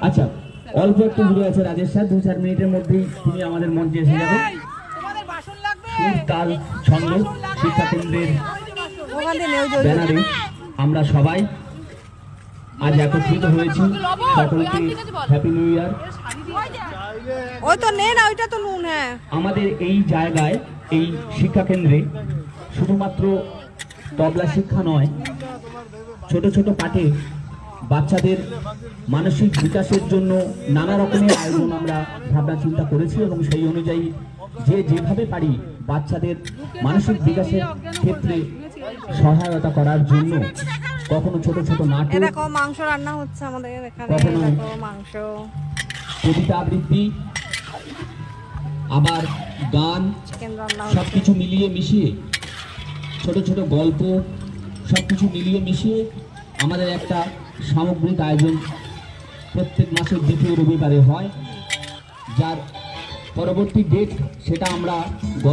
আচ্ছা, অল্প একটু ঘুরে আছে রাজেশ স্যার, 2-4 মিনিটের মধ্যেই তিনি আমাদের মঞ্চে এসে যাবেন। সুর, তাল, ছন্দ শিক্ষা কেন্দ্রের ব্যানারে আমরা সবাই আজ একত্রিত হয়েছি। সকলকে হ্যাপি নিউ ইয়ার। আমাদের এই জায়গায়, এই শিক্ষা কেন্দ্রে শুধুমাত্র তবলা শিক্ষা নয়, ছোট ছোট পাঠে বাচ্চাদের মানসিক বিকাশের জন্য নানা রকমের আয়োজন আমরা ভাবনা চিন্তা করেছি এবং সেই অনুযায়ী যেভাবে পারি বাচ্চাদের মানসিক বিকাশের ক্ষেত্রে সহায়তা করার জন্য কখনো ছোট ছোট নাটক, মাংস রান্না হচ্ছে আমাদের এখানে, কখনো মাংস, কবিতা আবৃত্তি, আবার গান, সবকিছু মিলিয়ে মিশিয়ে, ছোট ছোট গল্প, সবকিছু মিলিয়ে মিশিয়ে আমাদের একটা সামগ্রিক আয়োজন প্রত্যেক মাসের 2য় রবিবারে হয়, যার পরবর্তী ডেট সেটা আমরা